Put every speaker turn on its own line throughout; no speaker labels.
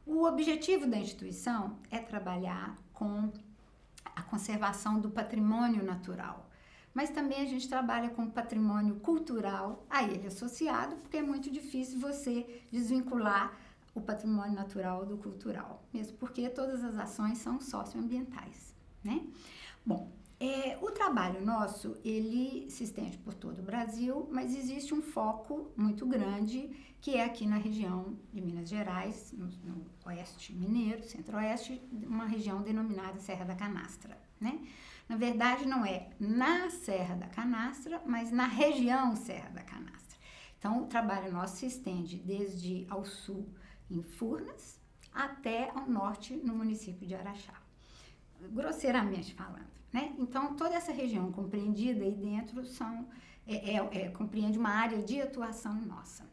O objetivo da instituição é trabalhar com a conservação do patrimônio natural, mas também a gente trabalha com patrimônio cultural a ele associado, porque é muito difícil você desvincular o patrimônio natural do cultural, mesmo porque todas as ações são socioambientais, né? Bom, o trabalho nosso, ele se estende por todo o Brasil, mas existe um foco muito grande, que é aqui na região de Minas Gerais, no oeste mineiro, centro-oeste, uma região denominada Serra da Canastra, né? Na verdade, não é na Serra da Canastra, mas na região Serra da Canastra. Então, o trabalho nosso se estende desde ao sul, em Furnas, até ao norte, no município de Araxá, grosseiramente falando, né? Então, toda essa região compreendida aí dentro compreende uma área de atuação nossa.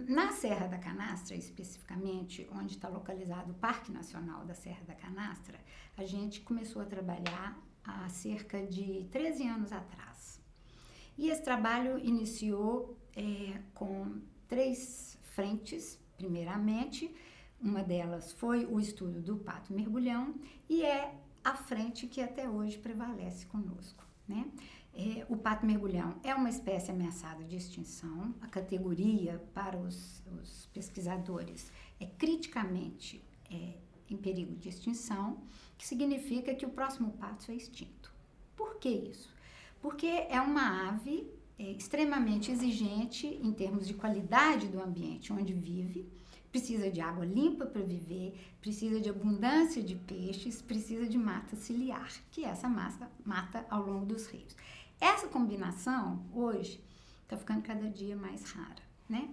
Na Serra da Canastra, especificamente, onde está localizado o Parque Nacional da Serra da Canastra, a gente começou a trabalhar há cerca de 13 anos atrás. E esse trabalho iniciou com 3 frentes, primeiramente. Uma delas foi o estudo do pato mergulhão e é a frente que até hoje prevalece conosco, né? O pato mergulhão é uma espécie ameaçada de extinção. A categoria para os pesquisadores é criticamente em perigo de extinção, que significa que o próximo pato é extinto. Por que isso? Porque é uma ave extremamente exigente em termos de qualidade do ambiente onde vive, precisa de água limpa para viver, precisa de abundância de peixes, precisa de mata ciliar, que é essa mata ao longo dos rios. Essa combinação, hoje, está ficando cada dia mais rara, né?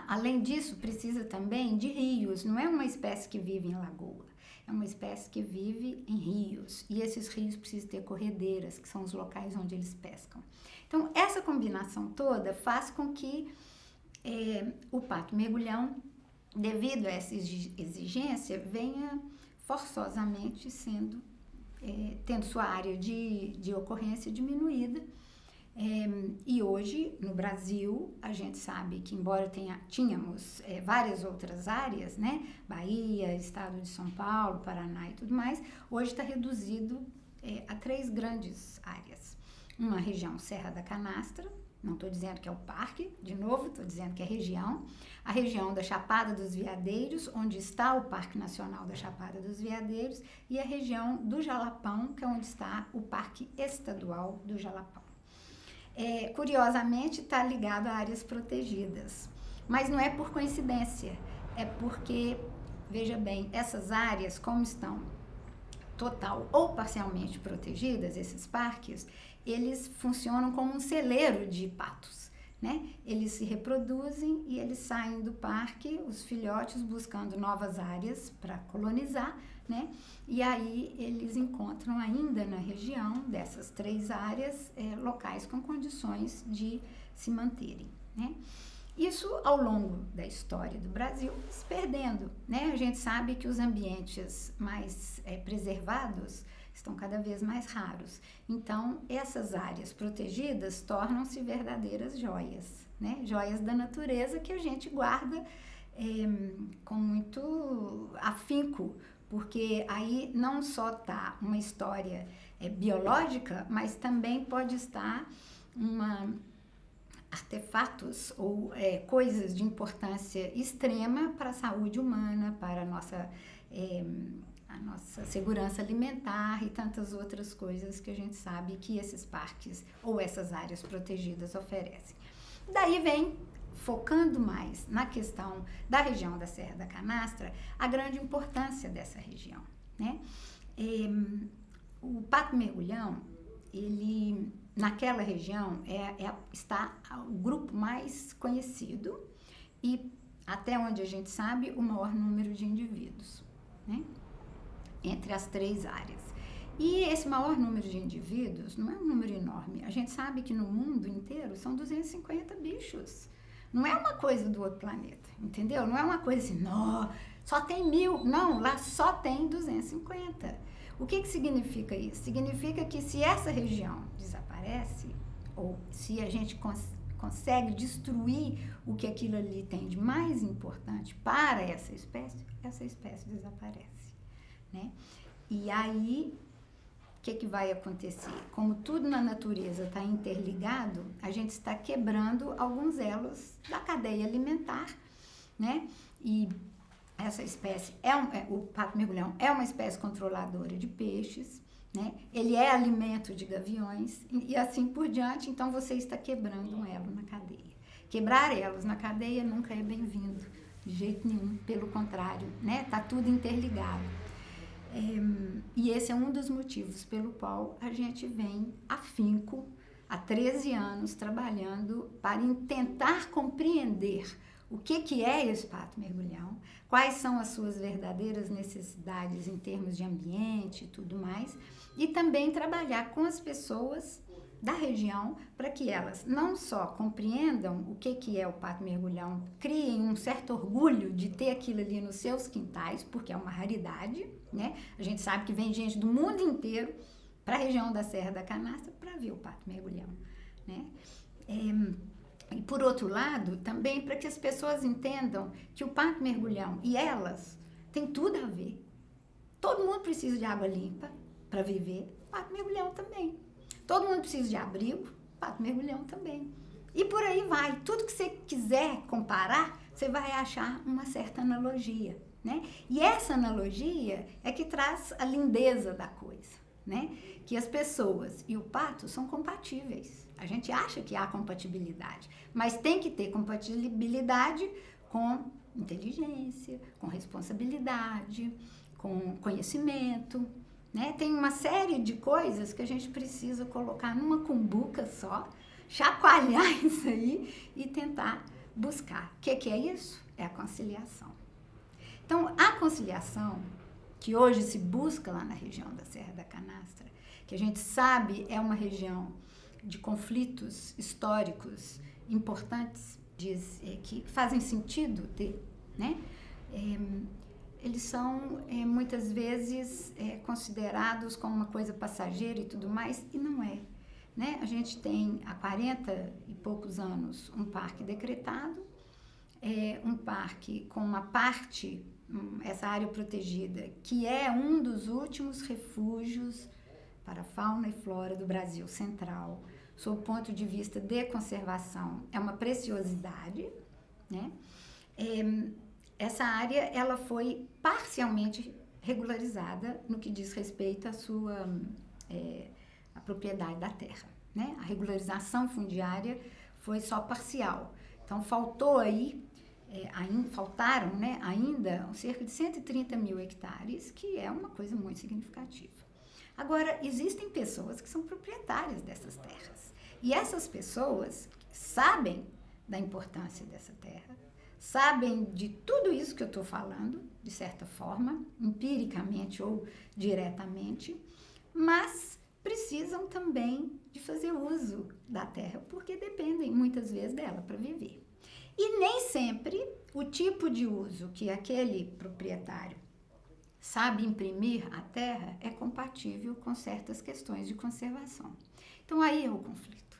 Além disso, precisa também de rios. Não é uma espécie que vive em lagoa, é uma espécie que vive em rios. E esses rios precisam ter corredeiras, que são os locais onde eles pescam. Então, essa combinação toda faz com que o pato mergulhão, devido a essa exigência, venha forçosamente tendo sua área de ocorrência diminuída. E hoje, no Brasil, a gente sabe que, embora tínhamos várias outras áreas, né? Bahia, estado de São Paulo, Paraná e tudo mais, hoje está reduzido a 3 grandes áreas. Uma região Serra da Canastra, não estou dizendo que é o parque, de novo, estou dizendo que é a região da Chapada dos Veadeiros, onde está o Parque Nacional da Chapada dos Veadeiros, e a região do Jalapão, que é onde está o Parque Estadual do Jalapão. Curiosamente, está ligado a áreas protegidas, mas não é por coincidência, é porque, veja bem, essas áreas, como estão total ou parcialmente protegidas, esses parques, eles funcionam como um celeiro de patos, né? Eles se reproduzem e eles saem do parque, os filhotes, buscando novas áreas para colonizar, né? E aí eles encontram ainda na região dessas 3 áreas locais com condições de se manterem, né? Isso, ao longo da história do Brasil, se perdendo, né? A gente sabe que os ambientes mais preservados estão cada vez mais raros. Então, essas áreas protegidas tornam-se verdadeiras joias, né? Joias da natureza que a gente guarda com muito afinco, porque aí não só está uma história biológica, mas também pode estar artefatos ou coisas de importância extrema para a saúde humana, para a nossa segurança alimentar e tantas outras coisas que a gente sabe que esses parques ou essas áreas protegidas oferecem. Daí vem, focando mais na questão da região da Serra da Canastra, a grande importância dessa região, né? O pato mergulhão, ele, naquela região, está o grupo mais conhecido e, até onde a gente sabe, o maior número de indivíduos, né? Entre as 3 áreas. E esse maior número de indivíduos não é um número enorme. A gente sabe que no mundo inteiro são 250 bichos. Não é uma coisa do outro planeta, entendeu? Não é uma coisa assim, só tem 1000. Não, lá só tem 250. O que significa isso? Significa que se essa região desaparece, ou se a gente consegue destruir o que aquilo ali tem de mais importante para essa espécie desaparece, né? E aí, o que vai acontecer? Como tudo na natureza está interligado, a gente está quebrando alguns elos da cadeia alimentar, né? E essa espécie o pato-mergulhão é uma espécie controladora de peixes, né? Ele é alimento de gaviões e assim por diante, então você está quebrando um elo na cadeia. Quebrar elos na cadeia nunca é bem-vindo, de jeito nenhum, pelo contrário, né? Tá tudo interligado. E esse é um dos motivos pelo qual a gente vem afinco, há 13 anos, trabalhando para tentar compreender o que é esse pato-mergulhão, quais são as suas verdadeiras necessidades em termos de ambiente e tudo mais, e também trabalhar com as pessoas da região para que elas não só compreendam o que é o pato-mergulhão, criem um certo orgulho de ter aquilo ali nos seus quintais, porque é uma raridade, né? A gente sabe que vem gente do mundo inteiro para a região da Serra da Canastra para ver o pato-mergulhão, né? E por outro lado, também para que as pessoas entendam que o pato-mergulhão e elas têm tudo a ver. Todo mundo precisa de água limpa para viver, o pato-mergulhão também. Todo mundo precisa de abrigo, pato-mergulhão também. E por aí vai. Tudo que você quiser comparar, você vai achar uma certa analogia, né? E essa analogia é que traz a lindeza da coisa, né? Que as pessoas e o pato são compatíveis. A gente acha que há compatibilidade, mas tem que ter compatibilidade com inteligência, com responsabilidade, com conhecimento, né? Tem uma série de coisas que a gente precisa colocar numa cumbuca só, chacoalhar isso aí e tentar buscar. O que é isso? É a conciliação. Então, a conciliação, que hoje se busca lá na região da Serra da Canastra, que a gente sabe é uma região de conflitos históricos importantes, que fazem sentido ter, né? Eles são muitas vezes considerados como uma coisa passageira e tudo mais, e não é, né? A gente tem há 40 e poucos anos um parque decretado, um parque com uma parte, essa área protegida, que é um dos últimos refúgios para a fauna e flora do Brasil Central, sob o ponto de vista de conservação, é uma preciosidade, né? Essa área, ela foi parcialmente regularizada no que diz respeito à sua à propriedade da terra, né? A regularização fundiária foi só parcial. Então, faltou aí, faltaram, né, ainda cerca de 130 mil hectares, que é uma coisa muito significativa. Agora, existem pessoas que são proprietárias dessas terras. E essas pessoas sabem da importância dessa terra, sabem de tudo isso que eu estou falando, de certa forma, empiricamente ou diretamente, mas precisam também de fazer uso da terra, porque dependem muitas vezes dela para viver. E nem sempre o tipo de uso que aquele proprietário sabe imprimir à terra é compatível com certas questões de conservação. Então, aí é o conflito,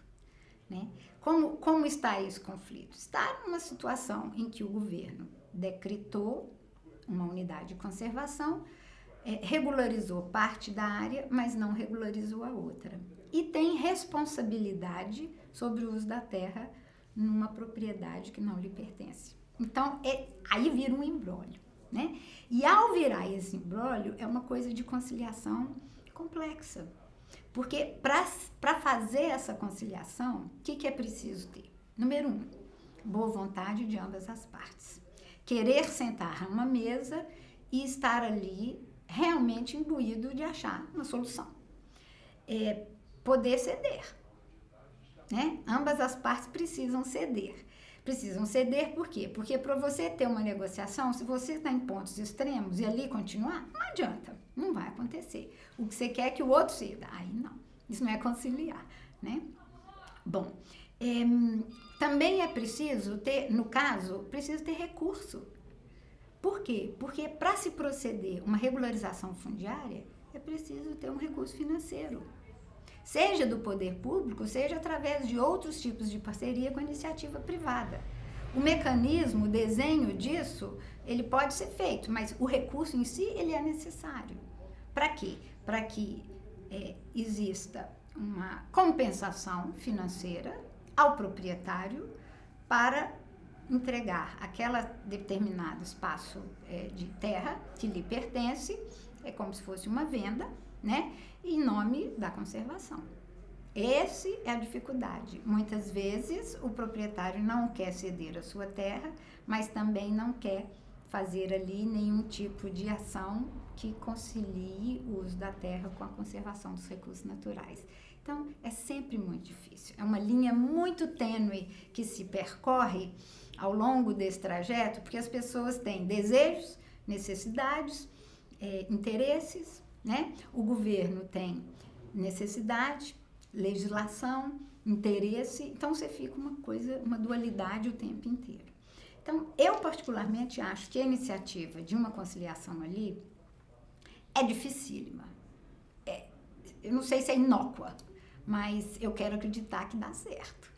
né? Como está esse conflito? Está numa situação em que o governo decretou uma unidade de conservação, regularizou parte da área, mas não regularizou a outra. E tem responsabilidade sobre o uso da terra numa propriedade que não lhe pertence. Então, aí vira um imbróglio, né? E ao virar esse imbróglio, é uma coisa de conciliação complexa. Porque para fazer essa conciliação, o que é preciso ter? Número 1, boa vontade de ambas as partes. Querer sentar numa mesa e estar ali realmente imbuído de achar uma solução. Poder ceder, né? Ambas as partes precisam ceder. Precisam ceder por quê? Porque para você ter uma negociação, se você está em pontos extremos e ali continuar, não adianta, não vai acontecer. O que você quer é que o outro ceda. Aí não, isso não é conciliar, né? Bom, também é preciso ter, no caso, preciso ter recurso. Por quê? Porque para se proceder uma regularização fundiária, é preciso ter um recurso financeiro. seja do poder público, seja através de outros tipos de parceria com a iniciativa privada. O mecanismo, o desenho disso, ele pode ser feito, mas o recurso em si, ele é necessário. Para quê? Para que exista uma compensação financeira ao proprietário para entregar aquele determinado espaço de terra que lhe pertence, é como se fosse uma venda, né? Em nome da conservação. Essa é a dificuldade. Muitas vezes o proprietário não quer ceder a sua terra, mas também não quer fazer ali nenhum tipo de ação que concilie o uso da terra com a conservação dos recursos naturais. Então, é sempre muito difícil. É uma linha muito tênue que se percorre ao longo desse trajeto, porque as pessoas têm desejos, necessidades, interesses, né? O governo tem necessidade, legislação, interesse, então você fica uma dualidade o tempo inteiro. Então, eu particularmente acho que a iniciativa de uma conciliação ali é dificílima. Eu não sei se é inócua, mas eu quero acreditar que dá certo.